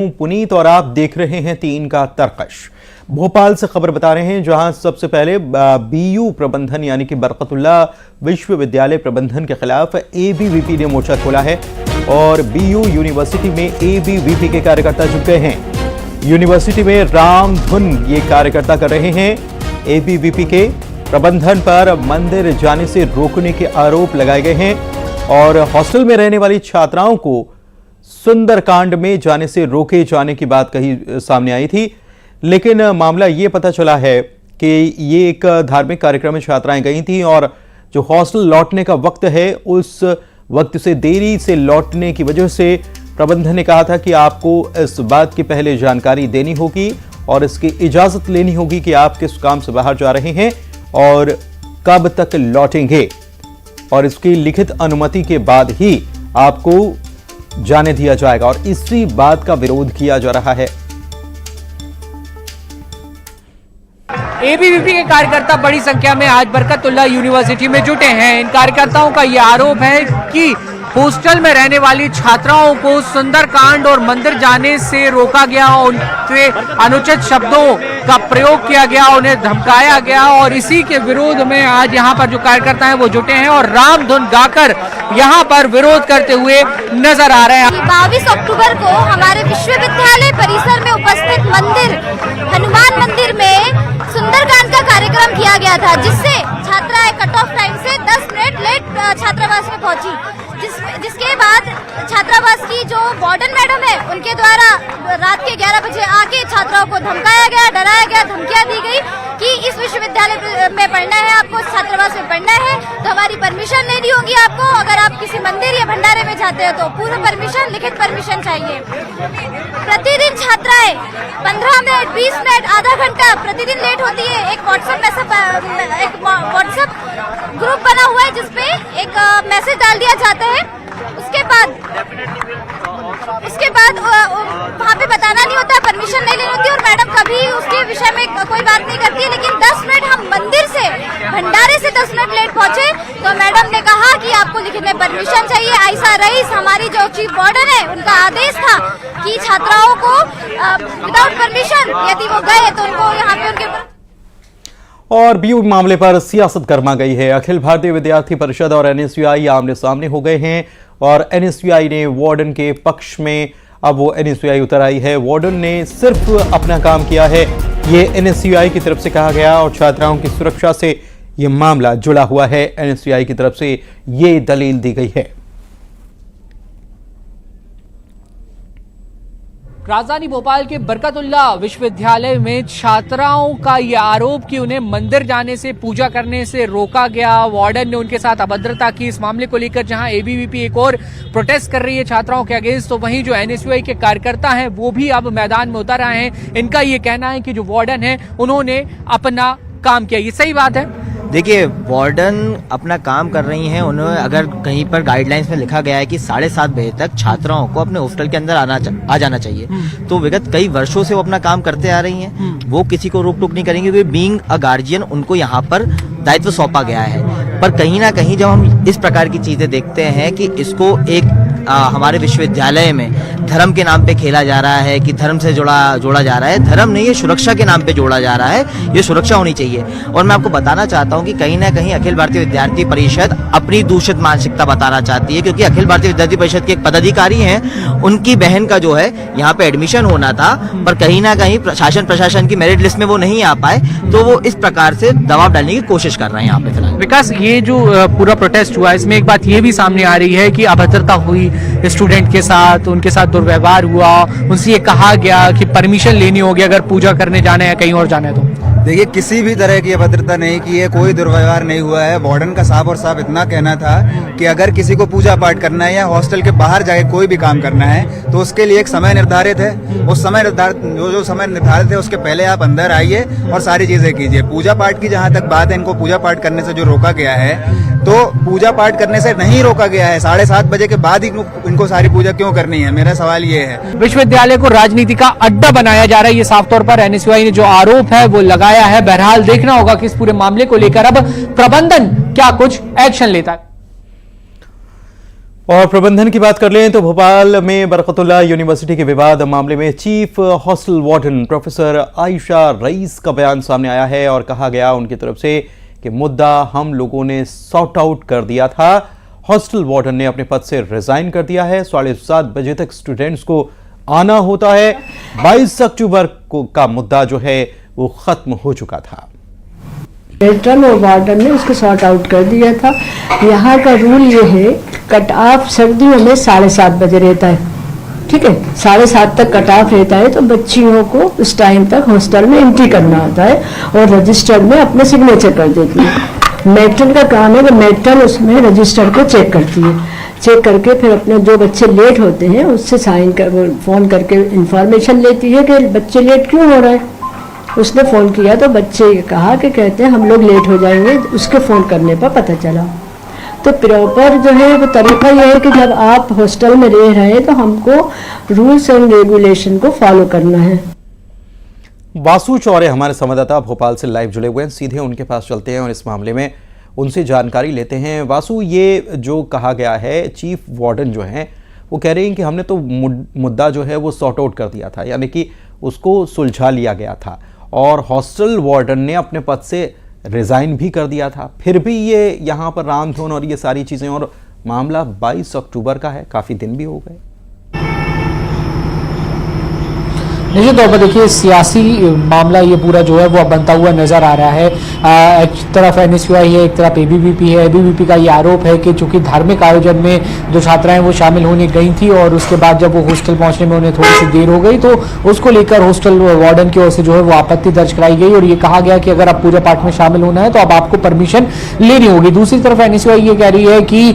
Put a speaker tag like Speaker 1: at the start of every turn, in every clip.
Speaker 1: पुनीत और आप देख रहे हैं 3 का तरकश। भोपाल से खबर बता रहे हैं, जहां सबसे पहले बीयू प्रबंधन यानी कि बरकतुल्लाह विश्वविद्यालय प्रबंधन के खिलाफ एबीवीपी ने मोर्चा खोला है और बीयू यूनिवर्सिटी में एबीवीपी के कार्यकर्ता जुट गए हैं। यूनिवर्सिटी में रामधुन ये कार्यकर्ता कर रहे हैं। एबीवीपी के प्रबंधन पर मंदिर जाने से रोकने के आरोप लगाए गए हैं और हॉस्टल में रहने वाली छात्राओं को सुंदरकांड में जाने से रोके जाने की बात कही सामने आई थी, लेकिन मामला ये पता चला है कि ये एक धार्मिक कार्यक्रम में छात्राएं गई थीं और जो हॉस्टल लौटने का वक्त है उस वक्त से देरी से लौटने की वजह से प्रबंधन ने कहा था कि आपको इस बात की पहले जानकारी देनी होगी और इसकी इजाजत लेनी होगी कि आप किस काम से बाहर जा रहे हैं और कब तक लौटेंगे, और इसकी लिखित अनुमति के बाद ही आपको जाने दिया जाएगा और इसी बात का विरोध किया जा रहा है।
Speaker 2: एबीवीपी के कार्यकर्ता बड़ी संख्या में आज बरकतुल्लाह यूनिवर्सिटी में जुटे हैं। इन कार्यकर्ताओं का यह आरोप है कि हॉस्टल में रहने वाली छात्राओं को सुंदरकांड और मंदिर जाने से रोका गया, उनके अनुचित शब्दों का प्रयोग किया गया, उन्हें धमकाया गया और इसी के विरोध में आज यहाँ पर जो कार्यकर्ता हैं वो जुटे हैं और रामधुन गाकर यहाँ पर विरोध करते हुए नजर आ रहे हैं।
Speaker 3: 22 अक्टूबर को हमारे विश्वविद्यालय परिसर में उपस्थित मंदिर हनुमान मंदिर में सुंदरकांड का कार्यक्रम किया गया था, जिससे छात्राएं कट ऑफ टाइम से 10 मिनट लेट छात्रावास में पहुंची, जिसके बाद छात्रावास की जो वार्डन मैडम है उनके द्वारा रात के 11 बजे आके छात्राओं को धमकाया गया, डराया गया, धमकियां दी गई कि इस विश्वविद्यालय में पढ़ना है, आपको छात्रावास में पढ़ना है तो हमारी परमिशन लेनी होगी आपको। अगर आप किसी मंदिर या भंडारे में जाते हो तो पूर्ण परमिशन, लिखित परमिशन चाहिए। प्रतिदिन छात्राएं 15 मिनट, 20 मिनट, आधा घंटा प्रतिदिन लेट होती है। एक व्हाट्सएप ग्रुप बना हुआ है जिसपे एक मैसेज डाल दिया जाता है। उसके बाद वहाँ पे बताना नहीं होता, परमिशन नहीं लेनी होती और मैडम कभी उसके विषय में कोई बात नहीं करती है। लेकिन 10 मिनट हम मंदिर से भंडारे से 10 मिनट लेट पहुंचे तो मैडम ने कहा कि आपको लिखित में परमिशन चाहिए। आयशा रईस हमारी जो चीफ वार्डन है उनका आदेश था कि छात्राओं को विदाउट परमिशन यदि वो गए तो उनको यहाँ पे उनके
Speaker 1: और बीयू मामले पर सियासत गर्मा गई है। अखिल भारतीय विद्यार्थी परिषद और एनएसयूआई आमने सामने हो गए हैं और एनएसयूआई ने वार्डन के पक्ष में अब वो एनएसयूआई उतर आई है। वार्डन ने सिर्फ अपना काम किया है, ये एनएसयूआई की तरफ से कहा गया और छात्राओं की सुरक्षा से ये मामला जुड़ा हुआ है। एनएसयूआई की तरफ से ये दलील दी गई है।
Speaker 2: राजधानी भोपाल के बरकतुल्लाह विश्वविद्यालय में छात्राओं का यह आरोप कि उन्हें मंदिर जाने से, पूजा करने से रोका गया, वार्डन ने उनके साथ अभद्रता की। इस मामले को लेकर जहां एबीवीपी एक और प्रोटेस्ट कर रही है छात्राओं के अगेंस्ट, तो वहीं जो एनएसयूआई के कार्यकर्ता हैं वो भी अब मैदान में उतर आए हैं। इनका ये कहना है कि जो वार्डन है उन्होंने अपना काम किया। ये सही बात है?
Speaker 4: देखिए, वार्डन अपना काम कर रही हैं। उन्होंने अगर कहीं पर गाइडलाइंस में लिखा गया है कि 7:30 बजे तक छात्राओं को अपने हॉस्टल के अंदर आ जाना चाहिए, तो विगत कई वर्षों से वो अपना काम करते आ रही हैं। वो किसी को रोक टोक नहीं करेंगे क्योंकि बीइंग अ गार्जियन उनको यहाँ पर दायित्व सौंपा गया है। पर कहीं ना कहीं जब हम इस प्रकार की चीजें देखते हैं कि इसको एक हमारे विश्वविद्यालय में धर्म के नाम पे खेला जा रहा है कि धर्म से जोड़ा जा रहा है, धर्म नहीं, ये सुरक्षा के नाम पे जोड़ा जा रहा है। ये सुरक्षा होनी चाहिए। और मैं आपको बताना चाहता हूं कि कहीं ना कहीं अखिल भारतीय विद्यार्थी परिषद अपनी दूषित मानसिकता बताना चाहती है, क्योंकि अखिल भारतीय विद्यार्थी परिषद के एक पदाधिकारी हैं, उनकी बहन का जो है यहाँ पे एडमिशन होना था, पर कहीं ना कहीं प्रशासन की मेरिट लिस्ट में वो नहीं आ पाए, तो वो इस प्रकार से दबाव डालने की कोशिश कर रहे हैं यहाँ पे फिलहाल।
Speaker 2: विकास, ये जो पूरा प्रोटेस्ट हुआ इसमें एक बात ये भी सामने आ रही है कि अभद्रता हुई स्टूडेंट के साथ, उनके साथ दुर्व्यवहार हुआ, उनसे ये कहा गया कि परमिशन लेनी होगी अगर पूजा करने जाना है, कहीं और जाना है तो।
Speaker 5: देखिए, किसी भी तरह की अभद्रता नहीं की है, कोई दुर्व्यवहार नहीं हुआ है। वार्डन का साफ और साफ इतना कहना था कि अगर किसी को पूजा पाठ करना है या हॉस्टल के बाहर जाके कोई भी काम करना है तो उसके लिए एक समय निर्धारित है। उस समय जो समय निर्धारित है उसके पहले आप अंदर आइए और सारी चीजें कीजिए। पूजा पाठ की जहां तक बात है, इनको पूजा पाठ करने से जो रोका गया है, तो पूजा पाठ करने से नहीं रोका गया है। 7:30 बजे के बाद ही इनको सारी पूजा क्यों करनी है? मेरा सवाल ये है।
Speaker 2: विश्वविद्यालय को राजनीति का अड्डा बनाया जा रहा है, ये साफ तौर पर एनएसयूआई ने जो आरोप है वो लगाया है। बहरहाल देखना होगा कि इस पूरे मामले को लेकर अब प्रबंधन क्या कुछ एक्शन लेता है।
Speaker 1: और प्रबंधन की बात कर लें तो भोपाल में बरकतुल्लाह यूनिवर्सिटी के विवाद मामले में chief hostel warden professor Ayesha Rais का बयान सामने आया है और कहा गया उनकी तरफ से कि मुद्दा हम लोगों ने सॉर्ट आउट कर दिया था। हॉस्टल वार्डन ने अपने पद से रिजाइन कर दिया है। 7:30 बजे तक स्टूडेंट्स को आना होता है। 22 अक्टूबर का मुद्दा जो है वो खत्म हो चुका था।
Speaker 6: मेट्रन और वार्डन ने उसको सॉर्ट आउट कर दिया था। यहाँ का रूल ये है, कट ऑफ सर्दियों में 7:30 बजे रहता है, ठीक है, 7:30 तक कट ऑफ रहता है, तो बच्चियों को उस टाइम तक हॉस्टल में एंट्री करना होता है और रजिस्टर में अपने सिग्नेचर कर देती है। मेट्रन का काम है कि मेट्रन उसमें रजिस्टर को चेक करती है, चेक करके फिर अपने जो बच्चे लेट होते हैं उससे साइन कर फोन करके इंफॉर्मेशन लेती है कि बच्चे लेट क्यों हो रहे हैं। उसने फ़ोन किया तो बच्चे कहा कि कहते हैं हम लोग लेट हो जाएंगे, उसके फ़ोन करने पर पता चला। तो प्रॉपर जो है वो तरीका ये है कि जब आप हॉस्टल में रह रहे हैं तो हमको रूल्स एंड रेगुलेशन को फॉलो करना है।
Speaker 1: वासु चौरे हमारे संवाददाता भोपाल से लाइव जुड़े हुए हैं, सीधे उनके पास चलते हैं और इस मामले में उनसे जानकारी लेते हैं। वासु, ये जो कहा गया है, चीफ वार्डन जो हैं वो कह रहे हैं कि हमने तो मुद्दा जो है वो सॉर्ट आउट कर दिया था, यानी कि उसको सुलझा लिया गया था और हॉस्टल वार्डन ने अपने पद से रिज़ाइन भी कर दिया था। फिर भी ये यहाँ पर रामधुन और ये सारी चीज़ें, और मामला 22 अक्टूबर का है, काफ़ी दिन भी हो गए।
Speaker 2: निश्चित तौर पर देखिए सियासी मामला ये पूरा जो है वो बनता हुआ नजर आ रहा है। एक तरफ एनएसयूआई है, एक तरफ एबीवीपी है। एबीवीपी का ये आरोप है कि चूंकि धार्मिक आयोजन में जो छात्राएं वो शामिल होने गई थी और उसके बाद जब वो हॉस्टल पहुंचने में उन्हें थोड़ी सी देर हो गई तो उसको लेकर हॉस्टल वार्डन की ओर से जो है वो आपत्ति दर्ज कराई गई और ये कहा गया कि अगर आप पूजा पाठ में शामिल होना है तो अब आपको परमिशन लेनी होगी। दूसरी तरफ एनएसयूआई ये कह रही है कि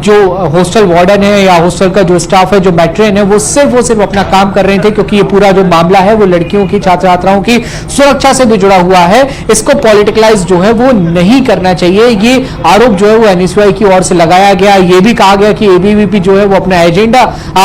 Speaker 2: जो हॉस्टल वार्डन है या हॉस्टल का जो स्टाफ है, जो मैट्रेन है, वो सिर्फ अपना काम कर रहे थे क्योंकि ये पूरा जो मामला है वो लड़कियों की, छात्र छात्राओं की सुरक्षा से भी जुड़ा हुआ है। इसको पॉलिटिकलाइज जो है वो नहीं करना चाहिए। ये आरोप जो है वो एनएसयूआई की ओर से लगाया गया। ये भी कहा गया कि एबीवीपी जो है वो अपना एजेंडा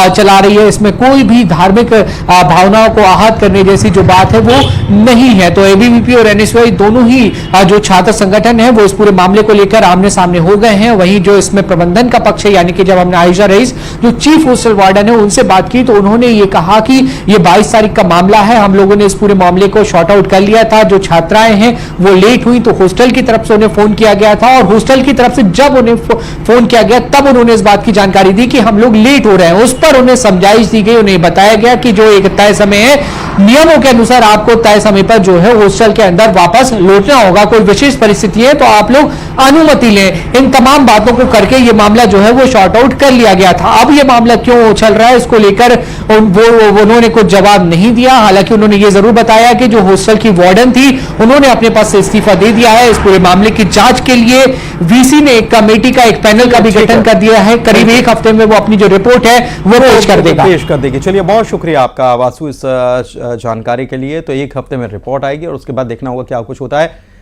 Speaker 2: चला रही है, इसमें कोई भी धार्मिक भावनाओं को आहत करने जैसी जो बात है वो नहीं है। तो एबीवीपी और एनएसयूआई दोनों ही जो छात्र संगठन है वो इस पूरे मामले को लेकर आमने सामने हो गए हैं। वहीं जो इसमें प्रबंधन का पक्ष है, यानी कि जब हमने आयशा रईस जो चीफ हॉस्टल वार्डन है उनसे बात की तो उन्होंने ये कहा कि ये 22 तारीख का मामला है, हम लोगों ने इस पूरे मामले को शॉर्ट आउट कर लिया था। जो छात्राएं हैं वो लेट हुई तो हॉस्टल की तरफ से उन्हें फोन किया गया था और हॉस्टल की तरफ से जब उन्हें फोन किया गया तब उन्होंने इस बात की जानकारी दी कि हम लोग लेट हो रहे हैं। उस पर उन्हें समझाइश दी गई, उन्हें बताया गया कि जो एक तय समय है, नियमों के अनुसार आपको तय समय पर जो है हॉस्टल के अंदर वापस लौटना होगा। कोई विशेष परिस्थिति है तो आप लोग अनुमति लें। इन तमाम बातों को करके ये मामला जो है वो शॉर्ट आउट कर लिया गया था। अब ये मामला क्यों उछल रहा है इसको लेकर उन्होंने कुछ जवाब नहीं दिया। हालांकि उन्होंने ये जरूर बताया कि जो हॉस्टल की वार्डन थी उन्होंने अपने पद से इस्तीफा दे दिया है। इस पूरे मामले की जांच के लिए वीसी ने एक कमेटी का, एक पैनल का भी गठन कर दिया है। करीब एक हफ्ते में वो अपनी जो रिपोर्ट है वो पेश कर देगी।
Speaker 1: चलिए, बहुत शुक्रिया आपका वासु इस जानकारी के लिए। तो एक हफ्ते में रिपोर्ट आएगी और उसके बाद देखना होगा क्या कुछ होता है।